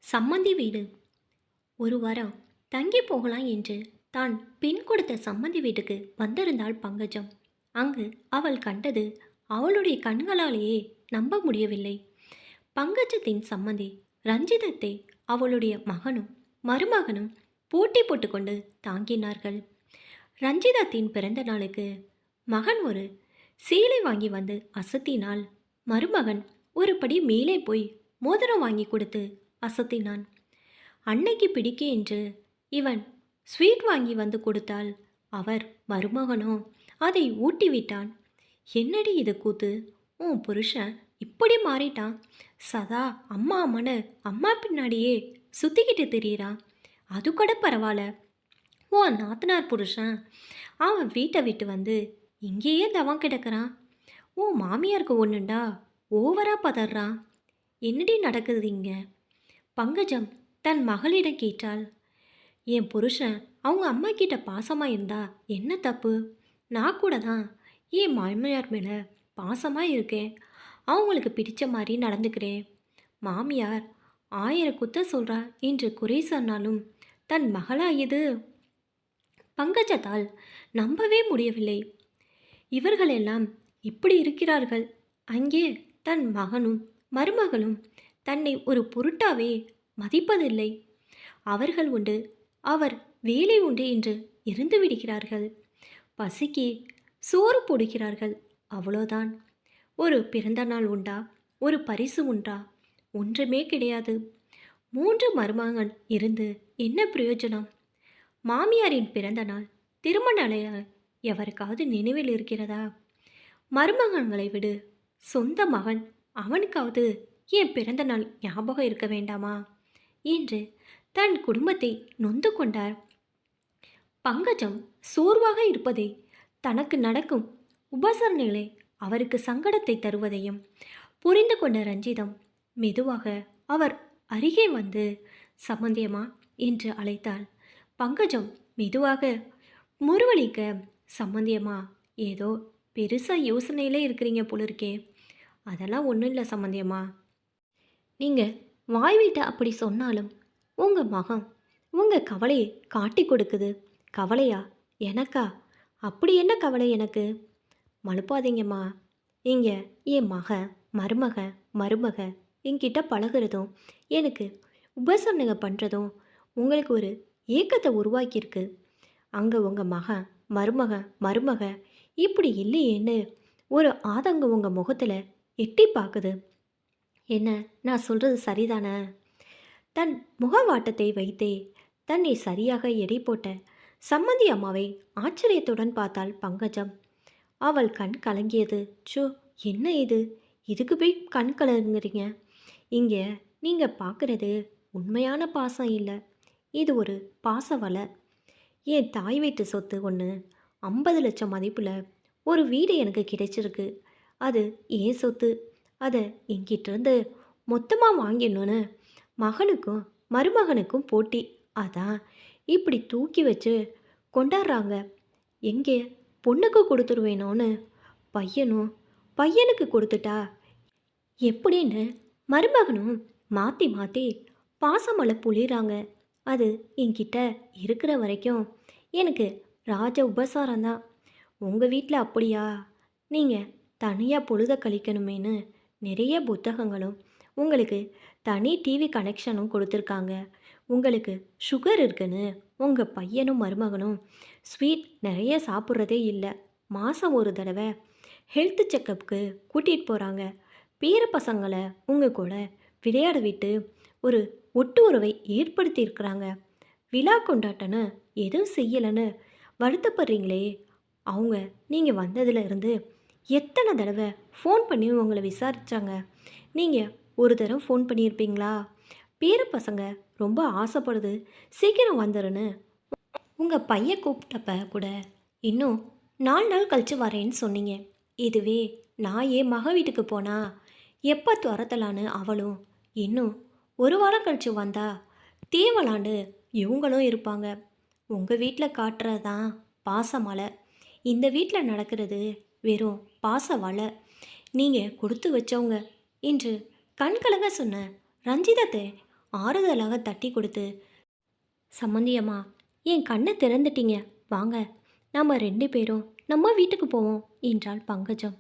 சம்மந்தி வீடு. ஒரு வாரம் தங்கி போகலாம் என்று தான் பெண் கொடுத்த சம்மந்தி வீட்டுக்கு வந்திருந்தாள் பங்கஜம். அங்கு அவள் கண்டது அவளுடைய கண்களாலேயே நம்ப முடியவில்லை. பங்கஜத்தின் சம்மந்தி ரஞ்சிதத்தை அவளுடைய மகனும் மருமகனும் போட்டி போட்டுக்கொண்டு தாங்கினார்கள். ரஞ்சிதத்தின் பிறந்த நாளுக்கு மகன் ஒரு சேலை வாங்கி வந்து அசத்தினால், மருமகன் ஒரு படி மேலே போய் மோதிரம் வாங்கி கொடுத்து அசத்தினான். அன்னைக்கு பிடிக்க என்று இவன் ஸ்வீட் வாங்கி வந்து கொடுத்தால் அவர் மருமகனோ அதை ஊட்டிவிட்டான். என்னடி இது கூத்து, உன் புருஷன் இப்படி மாறிட்டான், சதா அம்மா அம்மனு அம்மா பின்னாடியே சுத்திக்கிட்டு திரியிறான். அது கூட பரவாயில்ல, உன் நாத்தனார் புருஷன் அவன் வீட்டை விட்டு வந்து இங்கேயே தவம் கிடக்கிறான். உன் மாமியாருக்கு ஒன்றுண்டா ஓவரா பதறான். என்னடி நடக்குது இங்க? பங்கஜம் தன் மகளிடம் கேட்டாள். என் புருஷன் அவங்க அம்மா கிட்ட பாசமாக இருந்தா என்ன தப்பு? நான் கூட தான் என் மாமியார் மேலே பாசமாக இருக்கேன், அவங்களுக்கு பிடிச்ச மாதிரி நடந்துக்கிறேன். மாமியார் 1000 குத்த சொல்கிறா என்று குறை சொன்னாலும் தன் மகளா இது? பங்கஜத்தால் நம்பவே முடியவில்லை. இவர்களெல்லாம் இப்படி இருக்கிறார்கள். அங்கே தன் மகனும் மருமகளும் தன்னை ஒரு பொருட்டாவே மதிப்பதில்லை. அவர்கள் உண்டு, அவர் வேலை உண்டு என்று இருந்து விடுகிறார்கள். பசிக்கு சோறு போடுகிறார்கள், அவ்வளோதான். ஒரு பிறந்த நாள் உண்டா, ஒரு பரிசு உண்டா? ஒன்றுமே கிடையாது. 3 மருமகன் இருந்து என்ன பிரயோஜனம்? மாமியாரின் பிறந்த நாள் திருமண நாள் எவருக்காவது நினைவில் இருக்கிறதா? மருமகன்களை விடு, சொந்த மகன் அவனுக்காவது என் பிறந்த நாள் ஞாபகம் இருக்க வேண்டாமா என்று தன் குடும்பத்தை நொந்து கொண்டார். பங்கஜம் சோர்வாக இருப்பதை, தனக்கு நடக்கும் உபசரணைகளை அவருக்கு சங்கடத்தை தருவதையும் புரிந்து கொண்ட ரஞ்சிதம் மெதுவாக அவர் அருகே வந்து சம்மந்தியம்மா என்று அழைத்தாள். பங்கஜம் மெதுவாக முறுவலிக்க, சம்மந்தியம்மா ஏதோ பெருசாக யோசனையிலே இருக்கிறீங்க போல இருக்கே. அதெல்லாம் ஒன்றும் இல்லை சம்மந்தியம்மா, நீங்கள் வாய் விட்டு அப்படி சொன்னாலும் உங்கள் மகன் உங்கள் கவலையை காட்டி கொடுக்குது. கவலையா? எனக்கா? அப்படி என்ன கவலை எனக்கு? மழுப்பாதீங்கம்மா. இங்கே என் மருமக என்கிட்ட பழகிறதும் எனக்கு உபசரணை பண்ணுறதும் உங்களுக்கு ஒரு ஏக்கத்தை உருவாக்கியிருக்கு. அங்கே உங்கள் மருமக இப்படி இல்லையேன்னு ஒரு ஆதங்கம் உங்கள் முகத்தில் எட்டி பார்க்குது. என்ன, நான் சொல்கிறது சரிதானே? தன் முகவாட்டத்தை வைத்தே தன்னை சரியாக எடை போட்ட சம்மந்தி அம்மாவை ஆச்சரியத்துடன் பார்த்தாள் பங்கஜம். அவள் கண் கலங்கியது. சோ, என்ன இது? இதுக்கு போய் கண் கலங்குறீங்க? இங்கே நீங்கள் பார்க்குறது உண்மையான பாசம் இல்லை, இது ஒரு பாச வலை. என் தாய் வீட்டு சொத்து ஒன்று 50 லட்சம் மதிப்பில் ஒரு வீடு எனக்கு கிடைச்சிருக்கு. அது ஏன் சொத்து. அதை என்கிட்டேருந்து மொத்தமாக வாங்கிடணுன்னு மகனுக்கும் மருமகனுக்கும் போட்டி. அதான் இப்படி தூக்கி வச்சு கொண்டாடுறாங்க. எங்கே பொண்ணுக்கு கொடுத்துருவேனோன்னு பையனுக்கு கொடுத்துட்டா எப்படின்னு மருமகனும் மாற்றி மாற்றி பாசமலை புளிறாங்க. அது என்கிட்ட இருக்கிற வரைக்கும் எனக்கு ராஜ உபசாரம்தான். உங்கள் வீட்டில் அப்படியா? நீங்கள் தனியாக பொழுத கழிக்கணுமேனு நிறைய புத்தகங்களும் உங்களுக்கு தனி டிவி கனெக்ஷனும் கொடுத்துருக்காங்க. உங்களுக்கு சுகர் இருக்குன்னு உங்கள் பையனும் மருமகனும் ஸ்வீட் நிறைய சாப்பிட்றதே இல்லை. மாதம் ஒரு தடவை ஹெல்த் செக்கப்புக்கு கூட்டிகிட்டு போகிறாங்க. பேர பசங்களை உங்கள் கூட விளையாட விட்டு ஒரு ஒட்டு உறவை ஏற்படுத்தியிருக்கிறாங்க. விழா கொண்டாட்டன்னு எதுவும் செய்யலைன்னு வருத்தப்படுறீங்களே, அவங்க நீங்கள் வந்ததுல இருந்து எத்தனை தடவை ஃபோன் பண்ணி உங்களை விசாரித்தாங்க? நீங்கள் ஒரு தடவை ஃபோன் பண்ணியிருப்பீங்களா? பேர பசங்க ரொம்ப ஆசைப்படுது, சீக்கிரம் வந்துடுன்னு உங்கள் பையன் கூப்பிட்டப்ப கூட இன்னும் 4 நாள் கழித்து வரேன்னு சொன்னீங்க. இதுவே நான் என் மக வீட்டுக்கு போனால் எப்போ துரத்தலான்னு அவளும் இன்னும் 1 வாரம் கழித்து வந்தா தேவலான்னு இவங்களும் இருப்பாங்க. உங்கள் வீட்டில் காட்டுறது தான் பாசமலை, இந்த வீட்டில் நடக்கிறது வெறும் பாச வலை. நீங்கள் கொடுத்து வச்சவங்க என்று கண்கலங்க சொன்ன ரஞ்சிதத்தை ஆறுதலாக தட்டி கொடுத்து, சம்மந்தியம்மா, என் கண்ணை திறந்துட்டீங்க. வாங்க, நாம 2 பேரும் நம்ம வீட்டுக்கு போவோம் என்றாள் பங்கஜம்.